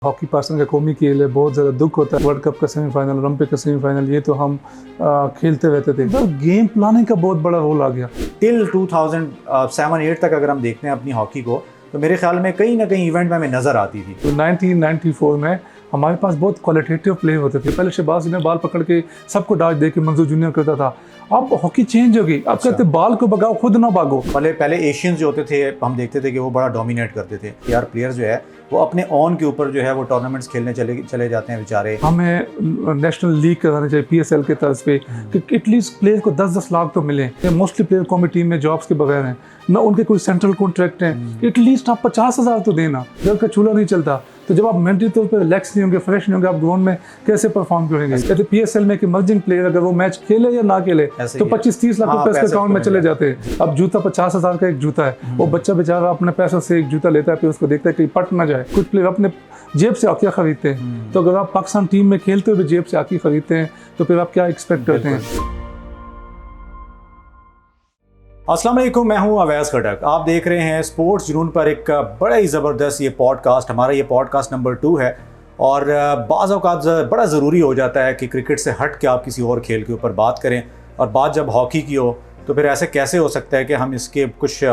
Hockey person का कौमी खेल है, बहुत ज़्यादा दुख होता है। वर्ल्ड कप का सेमीफाइनल, ओलंपिक का सेमीफाइनल, ये तो हम खेलते रहते थे। तो गेम प्लानिंग का बहुत बड़ा रोल आ गया। टिल 2007-8 तक अगर हम देखते हैं अपनी हॉकी को, तो मेरे ख्याल में कहीं ना कहीं इवेंट में हमें नज़र आती थी। तो 1994 में हमारे पास बहुत क्वालिटेटिव प्लेयर होते थे। पहले शहबाज ने बाल पकड़ के सबको डाज दे के मंजूर जूनियर करता था। अब हॉकी चेंज हो गई। अब कहते बाल को भगाओ, खुद ना भागो। पहले एशियंस जो होते थे, हम देखते थे कि वो बड़ा डोमिनेट करते थे। यार प्लेयर जो है वो अपने ऑन के ऊपर जो है वो टूर्नामेंट्स खेलने चले जाते हैं बेचारे। हमें नेशनल लीग कराना चाहिए PSL के तर्ज पे कि एटलीस्ट प्लेयर को 10-10 लाख तो मिले। मोस्टली प्लेयर कौमी टीम में जॉब्स के बगैर हैं, ना उनके कोई सेंट्रल कॉन्ट्रैक्ट हैं। एटलीस्ट आप 50,000 तो देना। घर का चूल्हा नहीं चलता तो जब आप मेंटली तौर पर रिलैक्स नहीं होंगे, फ्रेश नहीं होंगे, आप ग्राउंड में कैसे परफॉर्म करेंगे? कहते PSL में कि मर्जिंग प्लेयर अगर वो मैच खेले या ना खेले तो 25-30 लाख रुपए उसके अकाउंट में चले जाते हैं। अब जूता 50,000 का एक जूता है, वो बच्चा बेचारा अपने पैसों से एक जूता लेता है, फिर उसको देखता है कि पट ना जाए। कुछ प्लेयर अपने जेब से हॉकी खरीदते हैं। तो अगर आप पाकिस्तान टीम में खेलते हुए जेब से हॉकी खरीदते हैं तो फिर आप क्या एक्सपेक्ट करते हैं? अस्सलाम वालेकुम, मैं हूं अवैस खटक। आप देख रहे हैं स्पोर्ट्स जुनून पर एक बड़ा ही ज़बरदस्त ये पॉडकास्ट। हमारा ये पॉडकास्ट नंबर 2 है और बाज़ औक़ात बड़ा ज़रूरी हो जाता है कि क्रिकेट से हट के आप किसी और खेल के ऊपर बात करें। और बात जब हॉकी की हो तो फिर ऐसे कैसे हो सकता है कि हम इसके कुछ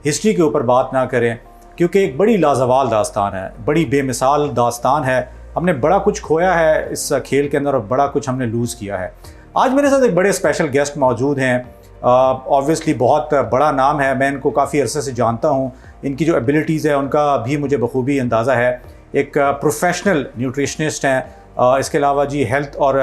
हिस्ट्री के ऊपर बात ना करें, क्योंकि एक बड़ी लाजवाल दास्तान है, बड़ी बेमिसाल दास्तान है। हमने बड़ा कुछ खोया है इस खेल के अंदर और बड़ा कुछ हमने लूज़ किया है। आज मेरे साथ एक बड़े स्पेशल गेस्ट मौजूद हैं। ऑब्वियसली बहुत बड़ा नाम है, मैं इनको काफ़ी अरसे से जानता हूँ। इनकी जो एबिलिटीज़ है उनका भी मुझे बखूबी अंदाज़ा है। एक प्रोफेशनल न्यूट्रिशनिस्ट हैं, इसके अलावा जी हेल्थ और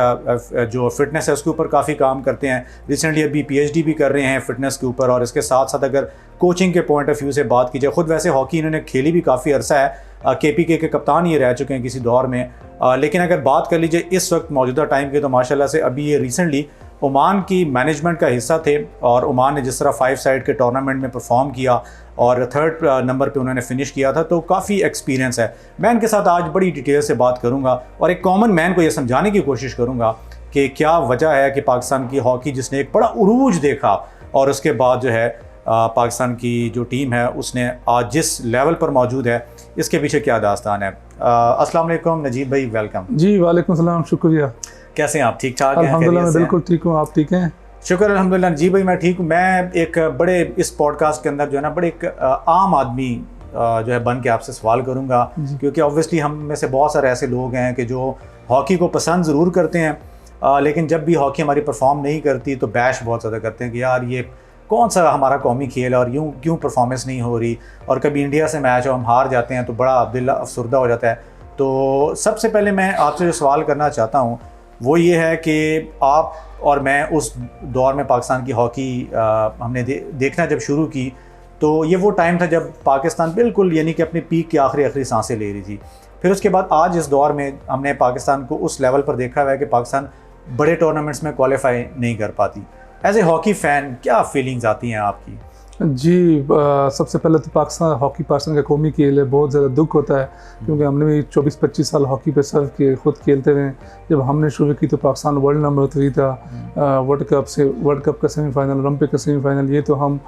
जो फिटनेस है उसके ऊपर काफ़ी काम करते हैं। रिसेंटली अभी PhD भी कर रहे हैं फिटनेस के ऊपर। और इसके साथ साथ अगर कोचिंग के पॉइंट ऑफ व्यू से बात की जाए, खुद वैसे हॉकी इन्होंने खेली भी काफ़ी अरसा है, KPK के कप्तान ये रह चुके हैं किसी दौर में। लेकिन अगर बात कर लीजिए इस वक्त मौजूदा टाइम की, तो माशाल्लाह से अभी ये रिसेंटली ओमान की मैनेजमेंट का हिस्सा थे और ओमान ने जिस तरह 5 साइड के टूर्नामेंट में परफॉर्म किया और 3rd नंबर पे उन्होंने फिनिश किया था, तो काफ़ी एक्सपीरियंस है। मैं इनके साथ आज बड़ी डिटेल से बात करूंगा और एक कॉमन मैन को ये समझाने की कोशिश करूंगा कि क्या वजह है कि पाकिस्तान की हॉकी जिसने एक बड़ा उरूज देखा और उसके बाद जो है पाकिस्तान की जो टीम है उसने आज जिस लेवल पर मौजूद है, इसके पीछे क्या दास्तान है। अस्सलाम वालेकुम नजीब भाई, वेलकम। जी वालेकुम सलाम, शुक्रिया। कैसे हैं आप? ठीक ठाक हैं? अल्हम्दुलिल्लाह, मैं बिल्कुल ठीक हूँ। आप ठीक हैं? शुक्र अल्हम्दुलिल्लाह। जी भाई मैं ठीक हूँ। मैं एक बड़े इस पॉडकास्ट के अंदर जो है ना बड़े एक आम आदमी जो है बन के आपसे सवाल करूँगा, क्योंकि ऑब्वियसली हम में से बहुत सारे ऐसे लोग हैं कि जो हॉकी को पसंद ज़रूर करते हैं, लेकिन जब भी हॉकी हमारी परफॉर्म नहीं करती तो बैश बहुत ज़्यादा करते हैं कि यार ये कौन सा हमारा कौमी खेल है और यूँ क्यों परफॉर्मेंस नहीं हो रही। और कभी इंडिया से मैच हो हम हार जाते हैं तो बड़ा दिल अफसरदा हो जाता है। तो सबसे पहले मैं आपसे जो सवाल करना चाहता हूँ वो ये है कि आप और मैं उस दौर में पाकिस्तान की हॉकी हमने देखना जब शुरू की, तो ये वो टाइम था जब पाकिस्तान बिल्कुल यानी कि अपनी पीक की आखिरी सांसें ले रही थी। फिर उसके बाद आज इस दौर में हमने पाकिस्तान को उस लेवल पर देखा हुआ है कि पाकिस्तान बड़े टूर्नामेंट्स में क्वालिफाई नहीं कर पाती। एज ए हॉकी फ़ैन क्या फीलिंग्स आती हैं आपकी? जी, सबसे पहले तो पाकिस्तान हॉकी पर्सन का कौमी खेल है, बहुत ज़्यादा दुख होता है क्योंकि हमने भी 24-25 साल हॉकी पे सर्व किए, खुद खेलते हुए। जब हमने शुरू की तो पाकिस्तान वर्ल्ड नंबर 3 था। वर्ल्ड कप का सेमीफाइनल, ओलंपिक का सेमीफाइनल, ये तो हम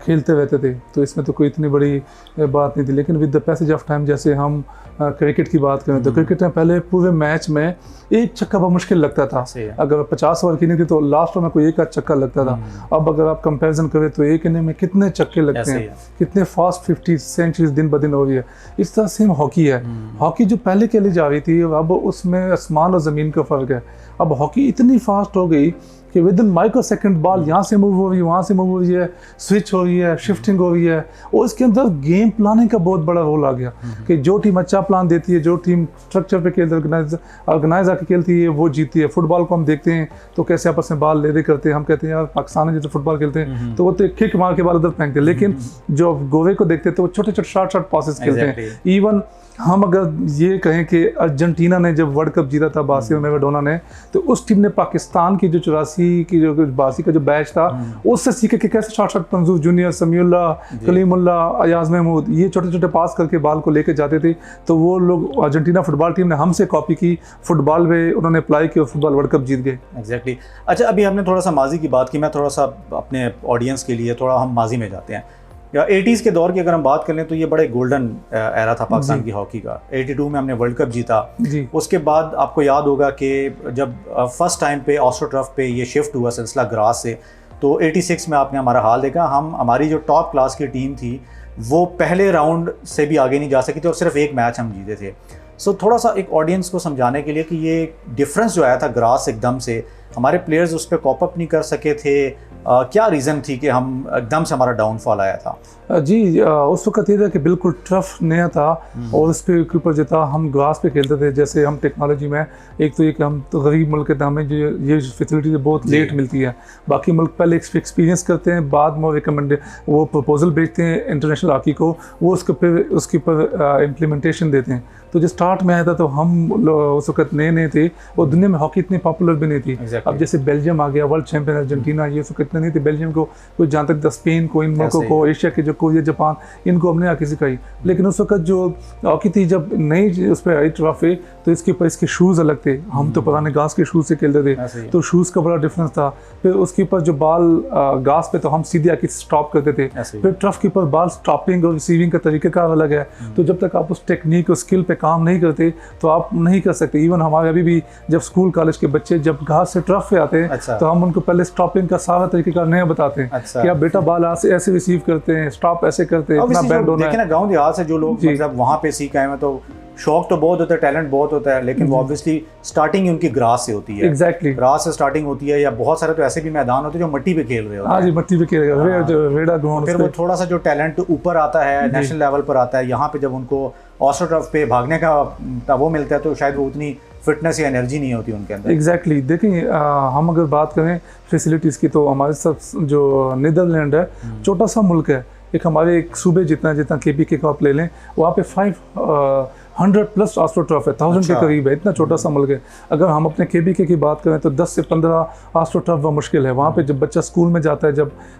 खेलते रहते थे, तो इसमें तो कोई इतनी बड़ी बात नहीं थी। लेकिन with the passage of time, जैसे हम क्रिकेट की बात करें तो क्रिकेट में पहले पूरे मैच में एक छक्का बहुत मुश्किल लगता था। अगर 50 ओवर खेलनी थी तो लास्ट में कोई एक आध छक्का लगता था। अब अगर आप कंपैरिजन करें तो एक इनिंग में कितने छक्के लगते हैं, कितने फास्ट 50 सेंचुरीज दिन ब दिन हो रही है। इस तरह सेम हॉकी है। हॉकी जो पहले खेली जा रही थी अब उसमें आसमान और ज़मीन का फ़र्क है। अब हॉकी इतनी फास्ट हो गई कि with in micro second ball यहाँ से मूव हो रही है, वहाँ से मूव हो रही है, स्विच हो रही है, शिफ्टिंग हो रही है। और इसके अंदर गेम प्लानिंग का बहुत बड़ा रोल आ गया कि जो टीम अच्छा प्लान देती है, जो टीम स्ट्रक्चर पे खेलती है, ऑर्गेनाइज आके खेलती है, वो जीती है। फुटबॉल को हम देखते हैं तो कैसे आपस में बॉल ले दे करते हैं। हम कहते हैं यार पाकिस्तान में जैसे फुटबॉल खेलते हैं तो वो तो किक मार के बॉल उधर फेंकते हैं, लेकिन जो गोवे को देखते हैं तो वो छोटे छोटे शॉर्ट पासेस खेलते हैं। इवन हम अगर ये कहें कि अर्जेंटीना ने जब वर्ल्ड कप जीता था बासी और मैराडोना ने, तो उस टीम ने पाकिस्तान की जो 84 की जो बासी का जो बैच था उससे सीखे कि कैसे शॉर्ट मंजूर जूनियर, समीउल्लाह, कलीमुल्ला, अयाज महमूद ये छोटे छोटे पास करके बॉल को लेके जाते थे। तो वो लोग अर्जेंटीना फुटबॉल टीम ने हमसे कॉपी की, फुटबॉल में उन्होंने अप्लाई किया और फुटबॉल वर्ल्ड कप जीत गए। एग्जैक्टली। अच्छा, अभी हमने थोड़ा सा माजी की बात की, मैं थोड़ा सा अपने ऑडियंस के लिए थोड़ा हम माजी में जाते हैं। या 80s के दौर की अगर हम बात कर लें तो ये बड़े गोल्डन एरा था पाकिस्तान की हॉकी का। 82 में हमने वर्ल्ड कप जीता जी। उसके बाद आपको याद होगा कि जब फर्स्ट टाइम पे ऑस्ट्रो टर्फ पे ये शिफ्ट हुआ सिलसिला ग्रास से, तो 86 में आपने हमारा हाल देखा। हमारी जो टॉप क्लास की टीम थी वो पहले राउंड से भी आगे नहीं जा सकी थी और सिर्फ एक मैच हम जीते थे। सो थोड़ा सा एक ऑडियंस को समझाने के लिए कि ये डिफरेंस जो आया था ग्रास एकदम से, हमारे प्लेयर्स उस पर कॉप अप नहीं कर सके थे, क्या रीज़न थी कि हम एकदम से हमारा डाउनफॉल आया था? जी, उस वक्त ये था कि बिल्कुल टफ नया था और उस पे ऊपर जो था हम ग्रास पे खेलते थे। जैसे हम टेक्नोलॉजी में एक तो ये कि हम तो गरीब मुल्क के हमें ये फैसिलिटी बहुत लेट मिलती है। बाकी मुल्क पहले एक्सपीरियंस करते हैं, बाद में वो प्रपोजल भेजते हैं इंटरनेशनल हॉकी को, वो उसके ऊपर इम्प्लीमेंटेशन देते हैं। तो जो स्टार्ट में आया था तो हम उस वक्त नए नए थे और दुनिया में हॉकी इतनी पॉपुलर भी नहीं थी। अब जैसे बेल्जियम आ गया, वर्ल्ड चैंपियन अर्जेंटीना, ये उस वक्त इतने नहीं थे। बेल्जियम को कोई जहाँ तक स्पेन को, इन मुल्कों को, एशिया के जो कोरिया, जापान, इनको हमने हॉकी सिखाई। लेकिन उस वक्त जो हॉकी थी जब नई उस पर आई ट्रॉफी, तो इसके ऊपर इसके शूज़ अलग थे। हम तो पुराने घास के शूज़ से खेलते थे, तो शूज़ का बड़ा डिफरेंस था। फिर उसके ऊपर जो बॉल घास पे तो हम सीधे आके स्टॉप करते थे। फिर ट्रफ के ऊपर बॉल स्टॉपिंग और रिसीविंग का तरीक़ाकार अलग है। तो जब तक आप उस टेक्निक और स्किल पे काम नहीं करते तो आप नहीं कर सकते। इवन हमारे अभी भी जब स्कूल कॉलेज के बच्चे जब घास से ट्रफ पे आते हैं तो हम उनको पहले स्टॉपिंग का सारा तरीक़ाकार नया बताते हैं कि आप बेटा बॉल ऐसे रिसीव करते हैं, स्टॉप ऐसे करते हैं, इतना बैंड होना है। गाँव देहात से जो लोग मतलब वहाँ पे सीख आए हैं, तो शौक तो बहुत होता है, टैलेंट बहुत होता है, लेकिन वो ऑब्वियसली स्टार्टिंग ही उनकी ग्रास से होती है। एग्जैक्टली, ग्रास से स्टार्टिंग होती है। या बहुत सारे तो ऐसे भी मैदान होते हैं जो मिट्टी पे खेल रहे होते हैं। हाँ जी, मिट्टी पे खेल रहे हैं, रेड़ा ग्राउंड। फिर वो थोड़ा सा जो टैलेंट ऊपर आता है, नेशनल लेवल पर आता है, यहाँ पे जब उनको ऑस्ट्रो टर्फ पे भागने का वो मिलता है तो शायद वो उतनी फिटनेस या एनर्जी नहीं होती उनके अंदर। एग्जैक्टली। देखिए, हम अगर बात करें फैसिलिटीज़ की तो हमारे सब जो नीदरलैंड है, छोटा सा मुल्क है, एक हमारे एक सूबे जितना KPK का आप ले लें, वहाँ पे 500+ ऑस्ट्रो टर्फ है, 1000 के करीब है। इतना छोटा सा मुल्क है। अगर हम अपने KPK की बात करें तो 10 से 15 ऑस्ट्रो टर्फ वो मुश्किल है। वहाँ पे जब बच्चा स्कूल में जाता है,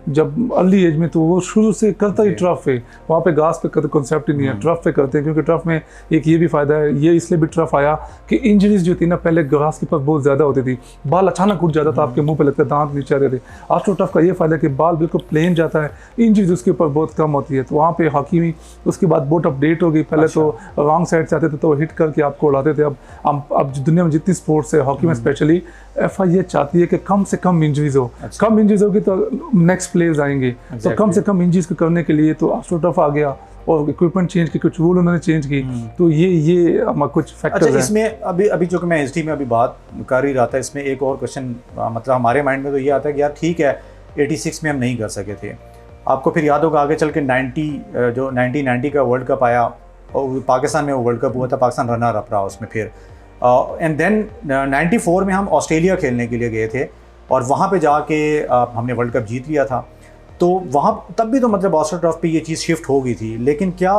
जब अर्ली एज में, तो वो शुरू से करता ही ट्रफ है। वहाँ पे घास पे कॉन्सेप्ट ही नहीं है, ट्रफ पे करते हैं। क्योंकि ट्रफ में एक ये भी फ़ायदा है, ये इसलिए भी ट्रफ आया कि इंजरीज जो थी ना, पहले घास के पास बहुत ज़्यादा होती थी, बाल अचानक उठ जाता था, आपके मुँह पर लगता है, दांत नीचे आते थे। ऑस्ट्रो टर्फ का ये फ़ायदा है कि बाल बिल्कुल प्लेन जाता है, इंजरीज उसके ऊपर बहुत कम होती है। तो वहाँ पे हॉकी में उसके बाद बहुत अपडेट हो गई। पहले तो रॉन्ग साइड से आते थे तो हिट करके आपको उड़ाते थे। अब दुनिया में जितनी स्पोर्ट्स है, हॉकी में स्पेशली, FIA चाहती है कि कम से कम इंजरीज हो। कम इंजरीज होगी तो नेक्स्ट प्लेयर्स आएंगे। तो कम से कम इंजरीज को करने के लिए तो ऑस्ट्रो टर्फ आ गया और इक्विपमेंट चेंज की, कुछ रूल उन्होंने चेंज की। तो ये कुछ फैक्टर्स हैं। इसमें अभी जो कि मैं हिस्ट्री में अभी बात कर ही रहा था, इसमें एक और क्वेश्चन मतलब हमारे माइंड में तो ये आता है कि यार ठीक है, 86 में हम नहीं कर सके थे। आपको फिर याद होगा आगे चल के 1990 का वर्ल्ड कप आया और पाकिस्तान में वो वर्ल्ड कप हुआ था, पाकिस्तान रनर अप रहा उसमें। फिर एंड देन 94 में हम ऑस्ट्रेलिया खेलने के लिए गए थे और वहाँ पे जाके हमने वर्ल्ड कप जीत लिया था। तो वहाँ तब भी तो मतलब ऑस्ट्रो टर्फ पे ये चीज़ शिफ्ट हो गई थी। लेकिन क्या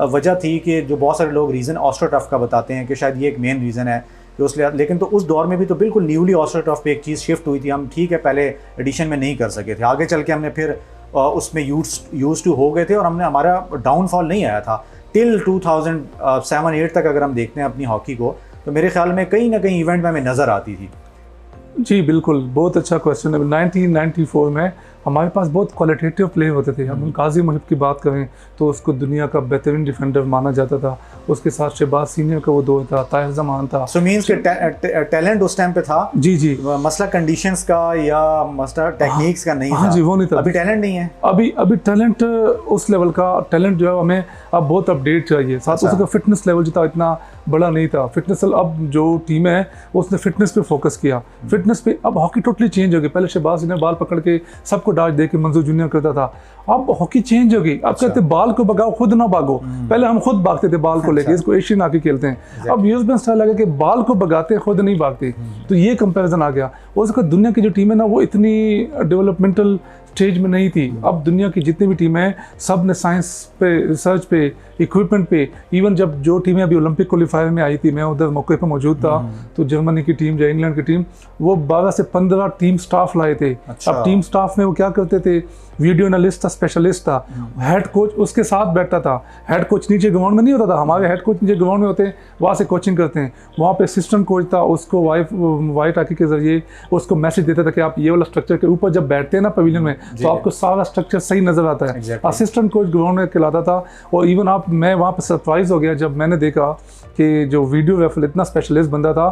वजह थी कि जो बहुत सारे लोग रीज़न ऑस्ट्रो टर्फ का बताते हैं कि शायद ये एक मेन रीज़न है कि उसलिए, लेकिन तो उस दौर में भी तो बिल्कुल न्यूली ऑस्ट्रो टर्फ पे एक चीज़ शिफ्ट हुई थी। हम ठीक है पहले एडिशन में नहीं कर सके थे, आगे चल के हमने फिर उसमें यूज टू हो गए थे और हमारा डाउनफॉल नहीं आया था टिल 2007-8 तक। अगर हम देखते हैं अपनी हॉकी को तो मेरे ख्याल में कहीं ना कहीं इवेंट में हमें नज़र आती थी। जी बिल्कुल, बहुत अच्छा क्वेश्चन है। 1994 में हमारे पास बहुत क्वालिटेटिव प्लेयर होते थे। हम काजी मुहिब की बात करें तो उसको दुनिया का बेहतरीन डिफेंडर माना जाता था। उसके साथ शहबाज सीनियर का वो दौर था, ताहिर जमान था। सो मींस के टैलेंट उस टाइम पे था। जी मसला कंडीशंस का या मसला टेक्निक्स का नहीं था। जी, वो नहीं था। अभी टैलेंट नहीं है। अभी टैलेंट उस लेवल का टैलेंट जो है हमें अब बहुत अपडेट चाहिए। साथ उसका फिटनेस लेवल जो था इतना बड़ा नहीं था। फिटनेस अब जो टीम है उसने फिटनेस पे फोकस किया। फिटनेस पे अब हॉकी टोटली चेंज हो गई। पहले शहबाज सीनियर बाल पकड़ के सबको डाज दे के मंजूर जूनियर करता था। अब हॉकी चेंज हो गई। अब कहते बाल को भगाओ, खुद ना भागो। पहले हम खुद भागते थे बाल को लेके, इसको एशियन हॉकी खेलते हैं। अब यूरोपियन स्टाइल लगा कि बाल को भगाते, खुद नहीं भागते। तो ये कंपैरिजन आ गया। उसका दुनिया की जो टीम है ना, वो इतनी डेवलपमेंटल स्टेज में नहीं थी। अब दुनिया की जितनी भी टीमें हैं सब ने साइंस पे, रिसर्च पे, इक्विपमेंट पे, इवन जब जो टीमें अभी ओलंपिक क्वालिफायर में आई थी, मैं उधर मौके पर मौजूद था, तो जर्मनी की टीम या इंग्लैंड की टीम, वो 12 से 15 टीम स्टाफ लाए थे। अब टीम स्टाफ में वो क्या करते थे, वीडियो एनालिस्ट था, स्पेशलिस्ट था, हेड कोच उसके साथ बैठता था। हेड कोच नीचे ग्राउंड में नहीं होता था, हमारे हेड कोच नीचे ग्राउंड में होते हैं, वहाँ से कोचिंग करते हैं। वहाँ पे असिस्टेंट कोच था, उसको वाइट हॉकी के जरिए उसको मैसेज देता था कि आप ये वाला स्ट्रक्चर के ऊपर जब बैठते हैं ना पवेलियन में, तो आपको सारा स्ट्रक्चर सही नज़र आता है। असिस्टेंट कोच ग्राउंड में खिलाता था, और इवन मैं वहाँ पर सरप्राइज हो गया जब मैंने देखा कि जो वीडियो रेफर इतना स्पेशलिस्ट बंदा था,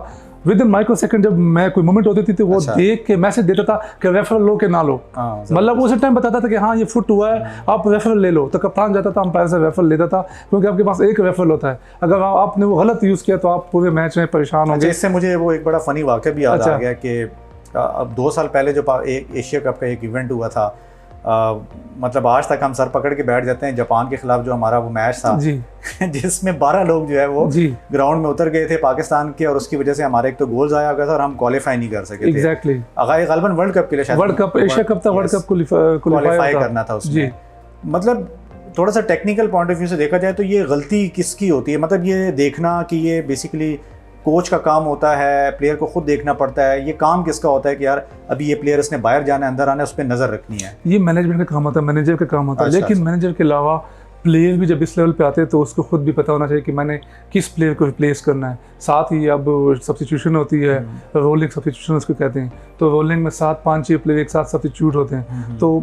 विद इन माइक्रो सेकंड जब मैं कोई मोमेंट होती थी तो वो देख के मैसेज देता था कि रेफरल लो के ना लो, मतलब उस टाइम बताता था कि हाँ ये फुट हुआ है, आप रेफरल ले लो। तो कप्तान जाता था, अंपायर से रेफरल लेता था, क्योंकि आपके पास एक रेफरल होता है, अगर आपने वो गलत यूज़ किया तो आप पूरे मैच में परेशान होंगे। इससे मुझे वो एक बड़ा फनी वाक़या भी याद आ गया कि अब 2 साल पहले जो एशिया कप का एक इवेंट हुआ था, मतलब आज तक हम सर पकड़ के बैठ जाते हैं, जापान के खिलाफ जो हमारा वो मैच था जी जिसमें 12 लोग जो है वो ग्राउंड में उतर गए थे पाकिस्तान के, और उसकी वजह से हमारे एक तो गोल ज़ाया हो गया था और हम क्वालिफाई नहीं कर सके थे। एग्जैक्टली, ग़ालिबन वर्ल्ड कप के लिए, वर्ल्ड कप एशिया कप था, वर्ल्ड कप क्वालिफाई करना था उसमें। मतलब थोड़ा सा टेक्निकल पॉइंट ऑफ व्यू से देखा जाए तो ये गलती किसकी होती है? मतलब ये देखना कि ये बेसिकली कोच का काम होता है, प्लेयर को खुद देखना पड़ता है, ये काम किसका होता है कि यार अभी ये प्लेयर इसने बाहर जाना है, अंदर आना है, उस पर नज़र रखनी है? ये मैनेजमेंट का काम होता है, मैनेजर का काम होता है। लेकिन मैनेजर के अलावा प्लेयर भी जब इस लेवल पे आते हैं तो उसको खुद भी पता होना चाहिए कि मैंने किस प्लेयर को रिप्लेस करना है। साथ ही अब सब्स्टिट्यूशन होती है, रोलिंग सब्स्टिट्यूशन उसको कहते हैं, तो रोलिंग में 7-5-6 प्लेयर एक साथ सब्स्टिट्यूट होते हैं, तो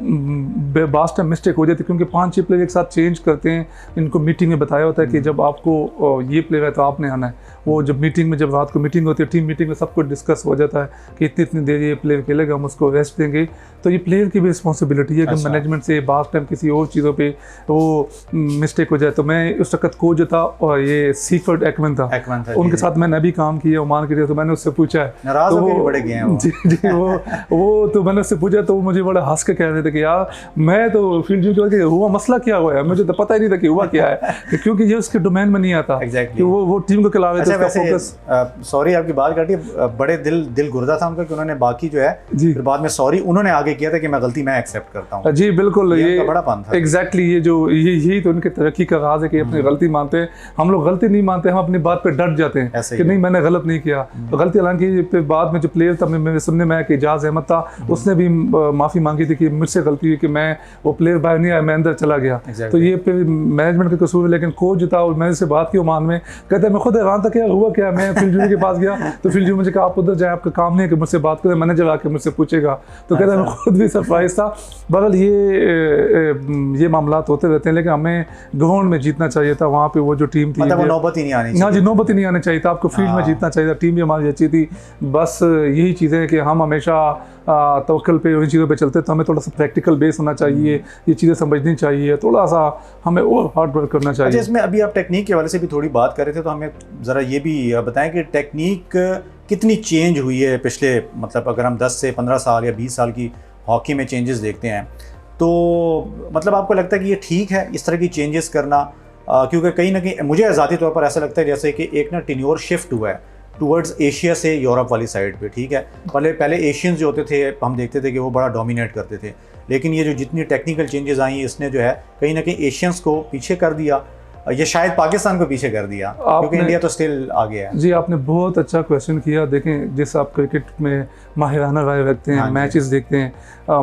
बास टाइम मिस्टेक हो जाती है, क्योंकि 5-6 प्लेयर एक साथ चेंज करते हैं। इनको मीटिंग में बताया होता है कि जब आपको ये प्लेयर है तो आपने आना है। वो जब मीटिंग में, जब रात को मीटिंग होती है, टीम मीटिंग में सब कुछ डिस्कस हो जाता है कि इतनी देर ये प्लेयर खेलेगा, हम उसको रेस्ट देंगे। तो ये प्लेयर की भी रिस्पॉन्सिबिलिटी है कि मैनेजमेंट से बास टाइम किसी और चीज़ों पे वो मिस्टेक हो जाए। तो मैं उस वक्त कोच जो था, और ये सीफर्ड एकमन था, उनके साथ मैंने अभी काम किया ओमान के लिए। तो मैंने उससे पूछा है, तो वो बड़े गए हैं जी वो तो मैंने उससे पूछा, तो वो मुझे बड़ा हंस के कह रहे थे कि यार मैं तो फील्ड जो हुआ मसला क्या हुआ है, मुझे तो पता ही नहीं था कि हुआ क्या है, क्योंकि ये उसके डोमेन में नहीं आता कि वो टीम को खिला रहे थे। सॉरी आपकी बात काटी, बड़े दिल गुर्दा था उनका कि उन्होंने बाकी जो है फिर बाद में सॉरी उन्होंने आगे किया था कि मैं गलती मैं एक्सेप्ट करता हूँ। जी बिल्कुल, ये बड़ा पान था। एग्जैक्टली, ये जो यही तो उनके तरक्की का राज है कि अपनी गलती मानते हैं। हम लोग गलती नहीं मानते, हम अपनी बात पे डट जाते हैं कि नहीं मैंने गलत नहीं किया। तो गलती, हालांकि बाद में जो प्लेयर था मेरे सुनने में कि इजाज अहमद था, उसने भी माफ़ी मांगी थी कि मुझसे गलती हुई कि मैं वो प्लेयर बाहर नहीं आया, मैं अंदर चला गया। तो ये फिर मैनेजमेंट का कसूर है। लेकिन कोच जो था, मैंने से बात की ओमान में, कहते मैं खुद हैरान था क्या हुआ क्या। मैं फील्ड के पास गया तो फील्ड मुझे कहा आप उधर जाए, आपका काम नहीं है कि मुझसे बात करें, मैनेजर आके मुझसे पूछेगा। तो कहता है मैं खुद भी सरप्राइज था। बहरहाल ये मामला होते रहते हैं, लेकिन हमें ग्राउंड में जीतना चाहिए था। वहाँ पे वो जो टीम थी, मतलब नौबत ही नहीं आनी चाहिए। हाँ जी, नौबत ही नहीं आनी चाहिए था, आपको फील्ड में जीतना चाहिए था। टीम भी हमारी अच्छी थी। बस यही चीज़ें हैं कि हम हमेशा तवक्कल पे, उन चीज़ों पे चलते, तो हमें थोड़ा सा प्रैक्टिकल बेस होना चाहिए, ये चीज़ें समझनी चाहिए, थोड़ा सा हमें और हार्ड वर्क करना चाहिए। अच्छा, इसमें अभी आप टेक्निक के हवाले से भी थोड़ी बात कर रहे थे, तो हमें ज़रा ये भी बताएं कि टेक्निक कितनी चेंज हुई है पिछले, मतलब अगर हम 10 से 15 साल या 20 साल की हॉकी में चेंजेस देखते हैं, तो मतलब आपको लगता है कि ये ठीक है इस तरह की चेंजेस करना? क्योंकि कहीं ना कहीं मुझे ज़ाती तौर पर ऐसा लगता है जैसे कि एक ना टेन्योर शिफ्ट हुआ है टूवर्ड्स एशिया से यूरोप वाली साइड पे। ठीक है, पहले एशियंस जो होते थे हम देखते थे कि वो बड़ा डोमिनेट करते थे, लेकिन ये जो जितनी टेक्निकल चेंजेस आई इसने जो है कहीं ना कहीं एशियंस को पीछे कर दिया, ये शायद पाकिस्तान को पीछे कर दिया, क्योंकि इंडिया तो स्टिल आगे है। जी, आपने बहुत अच्छा क्वेश्चन किया। देखें, जैसे आप क्रिकेट में माहिराना राय रखते हैं, मैचेस देखते हैं,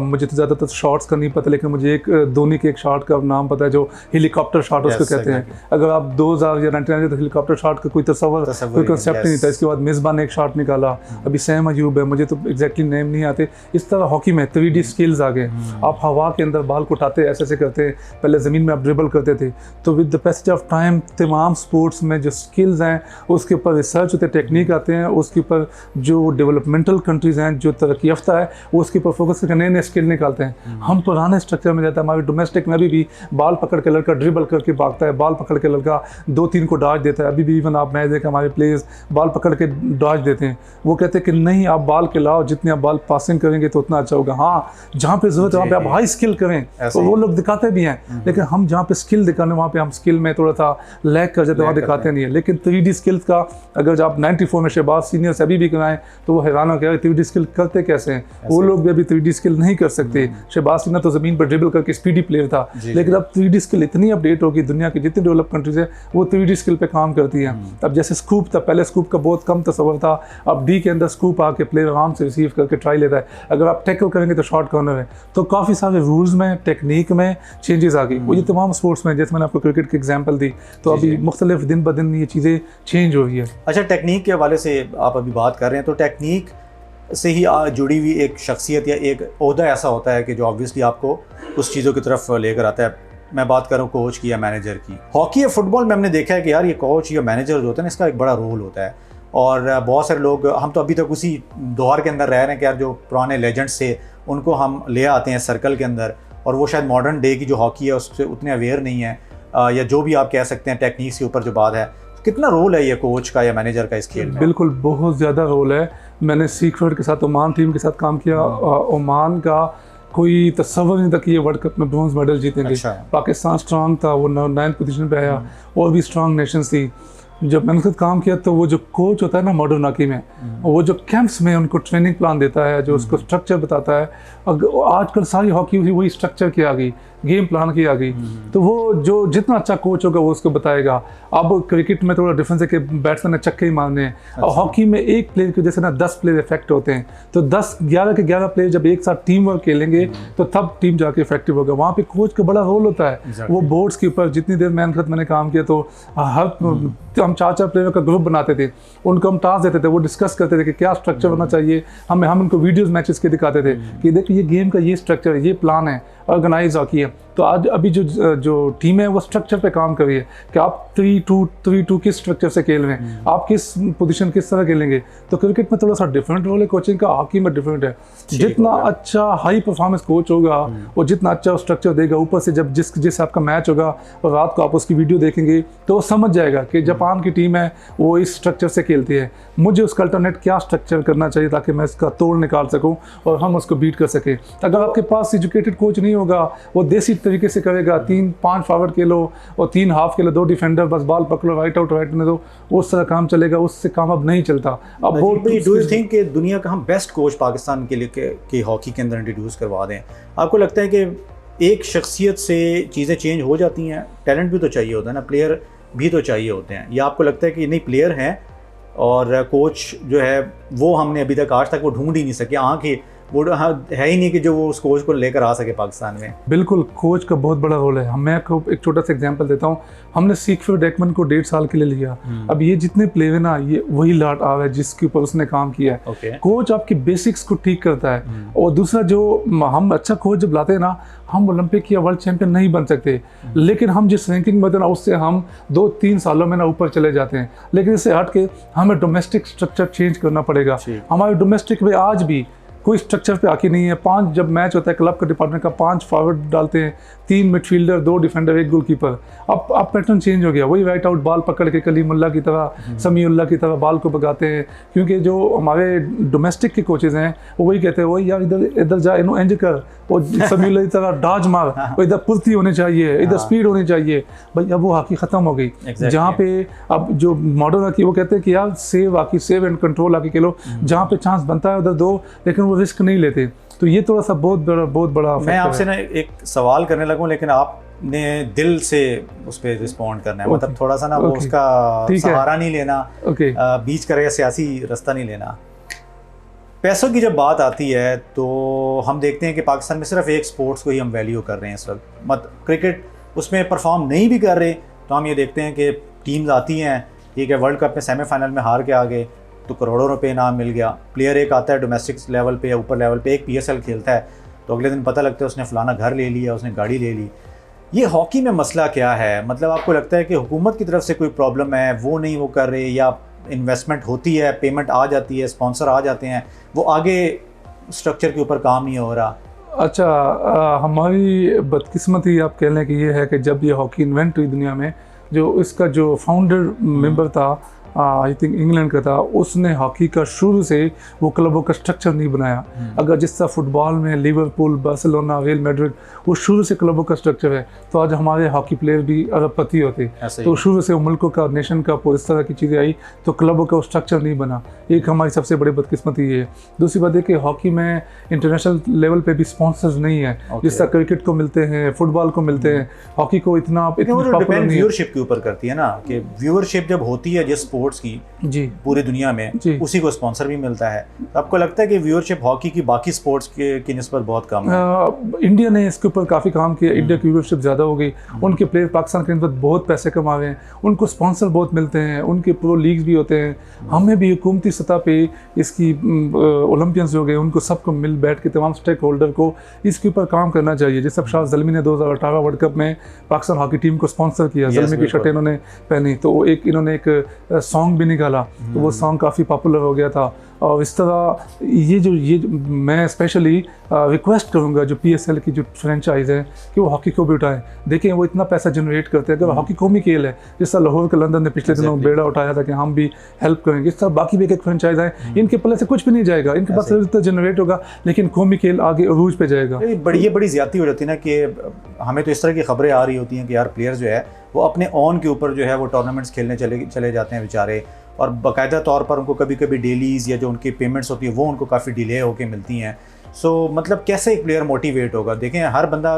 मुझे तो ज़्यादातर शॉट्स का नहीं पता, लेकिन मुझे एक धोनी के एक शॉट का नाम पता है जो हेलीकॉप्टर शॉट उसको कहते हैं। अगर आप 2000 या 1999 तो हेलीकॉप्टर शॉट का कोई तस्वर, कोई कंसेप्ट नहीं था। इसके बाद मिसबा ने एक शॉट निकाला, अभी सैम अयूब है, मुझे तो एग्जैक्टली नेम नहीं आते। इस तरह हॉकी में 3D स्किल्स आ गए। आप हवा के अंदर बाल को उठाते ऐसे ऐसे करते, पहले ज़मीन में आप ड्रिबल करते थे। तो with the passage of time तमाम स्पोर्ट्स में जो स्किल्स हैं उसके ऊपर रिसर्च होते, टेक्निक आते हैं, उसके ऊपर जो डेवलपमेंटल कंट्रीज़ हैं, जो तरक्की याफ्ता है, वो उसके ऊपर फोकस करके नए नए स्किल निकालते हैं। हम पुराने स्ट्रक्चर में जाते हैं। हमारे डोमेस्टिक में भी बाल पकड़ के लड़का ड्रिबल करके भागता है, बाल पकड़ के लड़का 2-3 को डॉज देता है। अभी भी इवन आप मैच देखें, हमारे प्लेयर्स बाल पकड़ के डॉज देते हैं। वो कहते हैं कि नहीं, आप बाल के लाओ, जितने आप बाल पासिंग करेंगे तो उतना अच्छा होगा। हाँ, जहाँ पे जरूरत है वहाँ पे आप हाई स्किल करें, तो वो लोग दिखाते भी हैं। लेकिन हम जहाँ पे स्किल दिखाने, वहाँ पे हम स्किल में थोड़ा सा लैग कर जाते हैं, वहाँ दिखाते नहीं है। लेकिन 3D स्किल्स का अगर आप 94 में शहबाज सीनियर से अभी भी कराएं तो वो हैरान हो गया 3D स्किल करते कैसे हैं। वो लोग भी अभी 3D स्किल नहीं कर सकते। शहबाज सीनियर तो ज़मीन पर ड्रिबल करके स्पीडी प्लेयर था, लेकिन अब 3D स्किल इतनी अपडेट होगी, दुनिया की जितनी डेवलप कंट्रीज है वो 3D स्किल पे काम करती हैं। अब जैसे स्कूप था, पहले स्कूप का बहुत कम तस्वर था, अब डी के अंदर स्कूप आके प्लेयर आराम से रिसीव करके ट्राई लेता है। अगर आप टैकल करेंगे तो शॉर्ट कॉर्नर है। तो काफ़ी सारे रूल्स में, टेक्निक में चेंजेस आ गई। वो ये तमाम स्पोर्ट्स में, जैसे मैंने आपको क्रिकेट की एग्जाम्पल दी, तो अभी मुख्तलिफ दिन ब दिन ये चीज़ें चेंज हो रही है। अच्छा, टेक्निक के हवाले से आप अभी बात कर रहे हैं, तो टेक्निक से ही जुड़ी हुई एक शख्सियत या एक ओहदा ऐसा होता है कि जो ऑब्वियसली आपको उस चीज़ों की तरफ लेकर आता है। मैं बात करूँ कोच की या मैनेजर की। हॉकी या फुटबॉल में हमने देखा है कि यार ये कोच या मैनेजर जो होता है ना, इसका एक बड़ा रोल होता है। और बहुत सारे लोग, हम तो अभी तक उसी दौर के अंदर रह रहे हैं कि यार जो पुराने लेजेंड्स थे उनको हम ले आते हैं सर्कल के अंदर, और वो शायद मॉडर्न डे की जो हॉकी है उससे उतने अवेयर नहीं है, या जो भी आप कह सकते हैं टेक्निक्स के ऊपर जो बात है। कितना रोल है ये कोच का या मैनेजर का इस खेल में? बिल्कुल बहुत ज़्यादा रोल है। मैंने सीक्रेट के साथ ओमान टीम के साथ काम किया। ओमान का कोई तस्वर नहीं था कि ये वर्ल्ड कप में ब्रॉन्ज मेडल जीतेंगे। अच्छा। पाकिस्तान स्ट्रांग था, वो 9th पोजीशन पे आया, और भी स्ट्रांग नेशंस थी। जब मैंने खुद काम किया तो वो जो कोच होता है ना मॉडर्न हॉकी में, वो जो कैंप्स में उनको ट्रेनिंग प्लान देता है, जो उसको स्ट्रक्चर बताता है। आजकल सारी हॉकी वही स्ट्रक्चर की आ गई, गेम प्लान की आ गई। तो वो जो जितना अच्छा कोच होगा वो उसको बताएगा। अब क्रिकेट में थोड़ा डिफरेंस है कि बैट्समैन ने छक्के ही मारने हैं। और हॉकी में एक प्लेयर की वजह से ना 10 प्लेयर इफेक्ट होते हैं। तो 11 के 11 प्लेयर जब एक साथ टीम वर्क खेलेंगे तो तब टीम जाके इफेक्टिव होगा। वहाँ पे कोच का बड़ा रोल होता है। वो बोर्ड्स के ऊपर जितनी देर मैंने काम किया तो हम 4 प्लेयर का ग्रुप बनाते थे, उनको हम टास्क देते थे, वो डिस्कस करते थे कि क्या स्ट्रक्चर होना चाहिए। हम उनको वीडियोस मैचेस के दिखाते थे कि देखो ये गेम का ये स्ट्रक्चर है, ये प्लान है, ऑर्गेनाइज हॉकी है। तो आज अभी जो टीम है वो स्ट्रक्चर पे काम कर रही है कि आप 3-2 किस स्ट्रक्चर से खेल रहे हैं, आप किस पोजीशन किस तरह खेलेंगे। तो क्रिकेट में थोड़ा सा डिफरेंट रोल है कोचिंग का, हॉकी में डिफरेंट है। जितना अच्छा हाई परफॉर्मेंस कोच होगा वो जितना अच्छा स्ट्रक्चर देगा, ऊपर से जब जिस आपका मैच होगा और रात को आप उसकी वीडियो देखेंगे तो वो समझ जाएगा कि जापान की टीम है वो इस स्ट्रक्चर से खेलती है, मुझे उसका अल्टरनेट क्या स्ट्रक्चर करना चाहिए ताकि मैं इसका तोड़ निकाल सकूं और हम उसको बीट कर सकें। अगर आपके पास एजुकेटेड कोच नहीं होगा, वो देसी तरीके से करेगा, 3-5 फॉरवर्ड खेलो और 3 हाफ खेलो, 2 डिफेंडर, बस बॉल पकड़ो, राइट आउट राइट में दो, उस तरह काम चलेगा। उससे काम अब नहीं चलता। अब वो डू यू थिंक कि दुनिया का हम बेस्ट कोच पाकिस्तान के लिए के हॉकी के अंदर इंट्रोड्यूस करवा दें? आपको लगता है कि एक शख्सियत से चीज़ें चेंज हो जाती हैं? टैलेंट भी तो चाहिए होता है ना, प्लेयर भी तो चाहिए होते हैं। या आपको लगता है कि नहीं, प्लेयर हैं और कोच जो है वो हमने अभी तक आज तक वो ढूंढ ही नहीं सके, आँखें वो है ही नहीं कि जो वो उस कोच को लेकर आ सके पाकिस्तान में? बिल्कुल, कोच का बहुत बड़ा रोल है। मैं आपको एक छोटा सा एग्जांपल देता हूँ। हमने सीखफिर डेकमन को 1.5 साल के लिए लिया। अब ये जितने प्लेयर है ना, ये वही लाट आ है जिसके ऊपर उसने काम किया है। कोच आपकी बेसिक्स को ठीक करता है। और दूसरा, जो हम अच्छा कोच जब लाते हैं ना, हम ओलंपिक या वर्ल्ड चैंपियन नहीं बन सकते, लेकिन हम जिस रैंकिंग में थे ना उससे हम 2-3 सालों में ना ऊपर चले जाते हैं। लेकिन इससे हट के हमें डोमेस्टिक स्ट्रक्चर चेंज करना पड़ेगा। हमारे डोमेस्टिक में आज भी कोई स्ट्रक्चर पे आके नहीं है। 5 जब मैच होता है क्लब का डिपार्टमेंट का, 5 फॉरवर्ड डालते हैं, 3 मिडफील्डर, 2 डिफेंडर, 1 गोलकीपर। अब पैटर्न चेंज हो गया। वही राइट आउट बॉल पकड़ के कलीमुल्लाह की तरह, समीउल्लाह की तरह बॉल को भगाते हैं। क्योंकि जो हमारे डोमेस्टिक के कोचेज़ हैं वो वही कहते हैं, वही यार इधर जा, इन्हों एंज कर, और समीउल्लाह की तरह डॉज मार, वो इधर फुर्ती होनी चाहिए, इधर स्पीड होनी चाहिए। भाई अब वो हॉकी ख़त्म हो गई। जहाँ पे अब जो मॉडर्न हॉकी, वो कहते हैं कि यार save hockey, save and control hockey खेलो, जहाँ पे चांस बनता है उधर दो, लेकिन रिस्क नहीं लेते। तो ये थोड़ा सा बहुत बड़ा मैं आपसे ना एक सवाल करने लगूँ, लेकिन आपने दिल से उस पर रिस्पॉन्ड करना है। मतलब थोड़ा सा ना वो उसका सहारा नहीं लेना, बीच का सियासी रास्ता नहीं लेना। पैसों की जब बात आती है तो हम देखते हैं कि पाकिस्तान में सिर्फ एक स्पोर्ट्स को ही हम वैल्यू कर रहे हैं इस वक्त। क्रिकेट उसमें परफॉर्म नहीं भी कर रहे तो हम ये देखते हैं कि टीम्स आती हैं, ठीक है, वर्ल्ड कप में सेमीफाइनल में हार के आ गए तो करोड़ों रुपए इनाम मिल गया। प्लेयर एक आता है डोमेस्टिक लेवल पे या ऊपर लेवल पे, एक PSL खेलता है तो अगले दिन पता लगता है उसने फलाना घर ले लिया, उसने गाड़ी ले ली। ये हॉकी में मसला क्या है? मतलब आपको लगता है कि हुकूमत की तरफ से कोई प्रॉब्लम है, वो नहीं वो कर रहे, या इन्वेस्टमेंट होती है, पेमेंट आ जाती है, स्पॉन्सर आ जाते हैं, वो आगे स्ट्रक्चर के ऊपर काम नहीं हो रहा? अच्छा, हमारी बदकिस्मती आप कह लें कि ये है कि जब ये हॉकी इन्वेंट हुई दुनिया में, जो इसका जो फाउंडर मेंबर था, आई थिंक इंग्लैंड का था, उसने हॉकी का शुरू से वो क्लबों का स्ट्रक्चर नहीं बनाया। अगर जिस तरह फुटबॉल में लिवरपूल, बार्सिलोना, रियल मैड्रिड, वो शुरू से क्लबों का स्ट्रक्चर है, तो आज हमारे हॉकी प्लेयर भी अरबपति होते। तो शुरू से मुल्कों का, नेशन का, इस तरह की चीज़ें आई तो क्लबों का स्ट्रक्चर नहीं बना। एक हमारी सबसे बड़ी बदकिस्मती ये है। दूसरी बात है कि हॉकी में इंटरनेशनल लेवल पे भी स्पॉन्सर्स नहीं है, जिस तरह क्रिकेट को मिलते हैं, फुटबॉल को मिलते हैं, हॉकी को इतना व्यूअरशिप के ऊपर करती है ना, कि व्यूअरशिप जब होती है जिस स्पोर्ट्स की जी पूरी दुनिया में, जी। उसी को स्पॉन्सर भी मिलता है। तो आपको लगता है कि व्यूअरशिप हॉकी की बाकी स्पोर्ट्स की निस्बत बहुत कम है? इंडिया ने इसके ऊपर काफ़ी काम किया, इंडिया की व्यूअरशिप ज़्यादा हो गई, उनके प्लेयर पाकिस्तान के अंदर बहुत पैसे कमा रहे हैं, उनको स्पॉन्सर बहुत मिलते हैं, उनके प्रो लीग्स भी होते हैं। हमें भी हुकूमती सतह पे इसकी ओलंपियंस हो गए, उनको सबको मिल बैठ के तमाम स्टेक होल्डर को इसके ऊपर काम करना चाहिए। जैसे अब शाह ज़ल्मी ने 2018 वर्ल्ड कप में पाकिस्तान हॉकी टीम को स्पॉन्सर किया, ज़ल्मी की शर्टें इन्होंने पहनी, तो इन्होंने एक सॉन्ग भी निकाला, तो वो सॉन्ग काफ़ी पॉपुलर हो गया था। और इस तरह ये मैं स्पेशली रिक्वेस्ट करूंगा जो PSL की जो फ्रेंचाइज है कि वो हॉकी को भी उठाएं। देखें वो इतना पैसा जनरेट करते हैं, अगर हॉकी कौमी खेल है, जिस तरह लाहौर के लंदन ने पिछले दिनों बेड़ा उठाया था कि हम भी हेल्प करेंगे, इस तरह बाकी भी एक फ्रेंचाइज है, इनके पल्ले से कुछ भी नहीं जाएगा, इनके पास सिर्फ जनरेट होगा, लेकिन कौमी खेल आगे अरूज पे जाएगा। ये बड़ी ज़्यादती हो जाती है ना कि हमें तो इस तरह की खबरें आ रही होती हैं कि यार प्लेयर जो है वो अपने ऑन के ऊपर जो है वो टूर्नामेंट्स खेलने चले जाते हैं बेचारे, और बाकायदा तौर पर उनको कभी कभी डेलीज़ या जो उनकी पेमेंट्स होती है वो उनको काफ़ी डिले होकर मिलती हैं। सो मतलब कैसे एक प्लेयर मोटिवेट होगा? देखें हर बंदा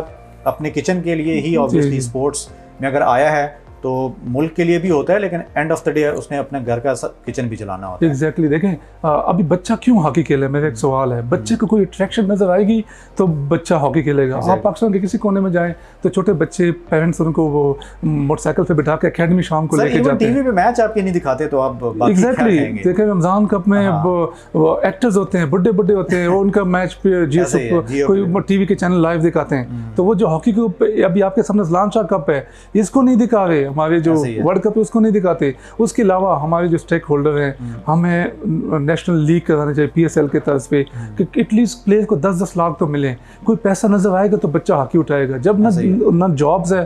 अपने किचन के लिए ही ऑब्वियसली स्पोर्ट्स में अगर आया है तो मुल्क के लिए भी होता है, लेकिन एंड ऑफ द डे उसने अपने घर का किचन भी चलाना होता है। एग्जैक्टली देखें अभी बच्चा क्यों हॉकी खेले, मेरा एक सवाल है। बच्चे को कोई अट्रैक्शन नजर आएगी तो बच्चा हॉकी खेलेगा। आप पाकिस्तान के किसी कोने में जाएं तो छोटे बच्चे पेरेंट्स उनको वो मोटरसाइकिल पे बिठा के एकेडमी शाम को लेके जाते हैं। टीवी पे मैच आपके नहीं दिखाते तो आप एग्जैक्टली देखें रमजान कप में एक्टर्स होते हैं, बुड्ढे होते हैं, वो उनका मैच कोई टीवी के चैनल लाइव दिखाते हैं। तो वो जो हॉकी को अभी आपके सामने लांचा कप है, इसको नहीं दिखा रहे, हमारे जो वर्ल्ड कप है उसको नहीं दिखाते। उसके अलावा हमारे जो स्टेक होल्डर हैं, हमें नेशनल लीग कराना चाहिए PSL के तर्ज पे कि एटलीस्ट प्लेयर को 10-10 लाख तो मिले। कोई पैसा नजर आएगा तो बच्चा हॉकी उठाएगा। जब ना जॉब्स है,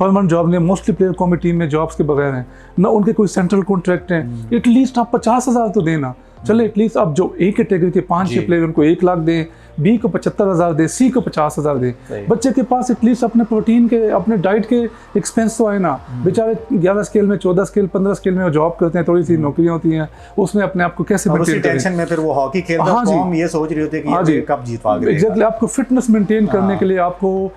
परमानेंट जॉब नहीं, मोस्टली प्लेयर कौमी टीम में जॉब्स के बगैर हैं, ना उनके कोई सेंट्रल कॉन्ट्रैक्ट हैं, एटलीस्ट आप 50,000 तो देना। चले एटलीस्ट आप जो एक कैटेगरी के 5-6 प्लेयर उनको 1 लाख दें, B को 75,000 दे, C को 50,000 दे। बच्चे के पास एटलीस्ट अपने प्रोटीन के, अपने डाइट के एक्सपेंस तो आए ना। बेचारे 11 स्केल में, 14 स्केल, 15 स्केल में जॉब करते हैं, थोड़ी सी नौकरियां होती हैं, उसमें अपने आप को कैसे मेंटेन करें। टेंशन में फिर वो हॉकी खेलता फॉर्म ये सोच रही होती है कि ये कब जीत पाएंगे। एग्जैक्टली आपको फिटनेस मेंटेन करने के लिए आपको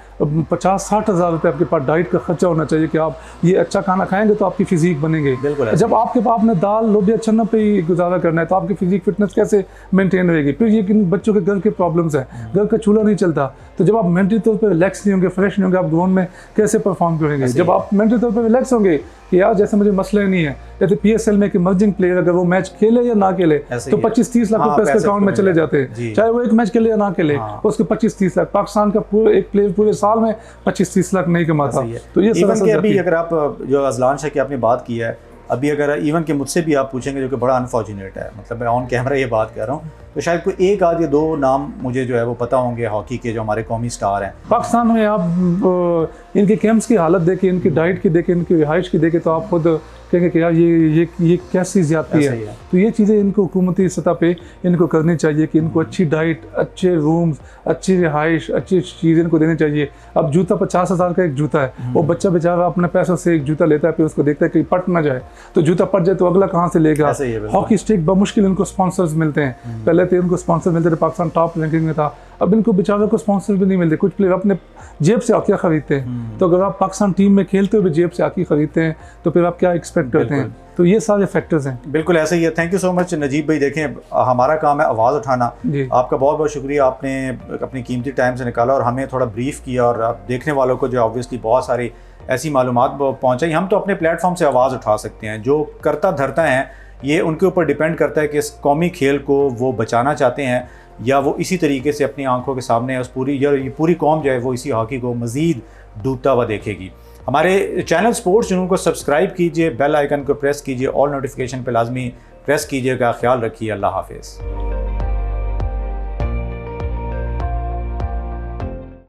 50-60,000 रुपये आपके पास डाइट का खर्चा होना चाहिए कि आप ये अच्छा खाना खाएंगे तो आपकी फिजिक बनेंगे। जब आपके पास आपने दाल लोबिया चना पे ही गुजारा करना है तो आपकी फिजिक फिटनेस कैसे मेंटेन रहेगी? फिर ये कि बच्चों के घर के प्रॉब्लम्स हैं, घर का चूल्हा नहीं चलता, तो जब आप मेंटली तौर पर रिलैक्स नहीं होंगे, फ्रेश नहीं होंगे, आप ग्राउंड में कैसे परफॉर्म करेंगे? जब आप मेंटली तौर पर रिलैक्स होंगे कि यार जैसे मुझे मसला नहीं है, जैसे PSL में कि इमर्जिंग प्लेयर अगर वो मैच खेले या ना खेले तो 25-30 लाख रुपए उसके अकाउंट में चले जाते हैं, चाहे वो एक मैच खेले या ना खेले, उसके 25-30 लाख। पाकिस्तान का एक प्लेयर पूरे साल में 25-30 लाख नहीं कमाता। तो ये अभी अगर आप जो अजलान शाह की आपने बात की है, अभी अगर इवन के मुझसे भी आप पूछेंगे जो कि बड़ा अनफॉर्चुनेट है, मतलब मैं ऑन कैमरा ये बात कर रहा हूँ, तो शायद कोई एक आध या 2 नाम मुझे जो है वो पता होंगे हॉकी के जो हमारे कौमी स्टार हैं पाकिस्तान में। आप इनके कैंप्स की हालत देखें, इनकी डाइट की देखें, इनकी रिहाइश की देखें, तो आप खुद कहेंगे कि यार ये कैसी ज़्यादती है। तो ये चीज़ें इनको हुकूमती सतह पे इनको करनी चाहिए कि इनको अच्छी डाइट, अच्छे रूम्स, अच्छी रिहाइश, अच्छी चीज़ें इनको देनी चाहिए। अब जूता 50,000 का एक जूता है, वो बच्चा बेचारा अपने पैसों से एक जूता लेता है, फिर उसको देखता है कि पट ना जाए, तो जूता पट जाए तो अगला कहाँ से लेगा? हॉकी स्टिक बमुश्किल इनको स्पॉन्सर्स मिलते हैं। पहले तो इनको स्पॉन्सर मिलते थे, पाकिस्तान टॉप रैंकिंग में था, अब इनको बेचारों को स्पॉन्सर भी नहीं मिलते। कुछ प्लेयर अपने जेब से हॉकी खरीदते हैं, तो अगर आप पाकिस्तान टीम में खेलते हुए जेब से हॉकी खरीदते हैं तो फिर आप क्या एक्सपेक्ट करते हैं? तो ये सारे फैक्टर्स हैं। बिल्कुल ऐसे ही है। Thank you so much Najeeb भाई। देखें हमारा काम है आवाज़ उठाना, आपका बहुत बहुत शुक्रिया, आपने अपनी कीमती टाइम से निकाला और हमें थोड़ा ब्रीफ किया, और आप देखने वालों को जो ऑब्वियसली बहुत सारी ऐसी मालूमात पहुँचाई। हम तो अपने प्लेटफॉर्म से आवाज़ उठा सकते हैं, जो करता धरता है ये उनके ऊपर डिपेंड करता है कि इस कौमी खेल को वो बचाना चाहते हैं या वो इसी तरीके से अपनी आंखों के सामने उस पूरी कौम जो है वो इसी हॉकी को मज़ीद डूबता हुआ देखेगी। हमारे चैनल स्पोर्ट्स जुनून को सब्सक्राइब कीजिए, बेल आइकन को प्रेस कीजिए, ऑल नोटिफिकेशन पे लाजमी प्रेस कीजिएगा। ख्याल रखिए, अल्लाह हाफिज़।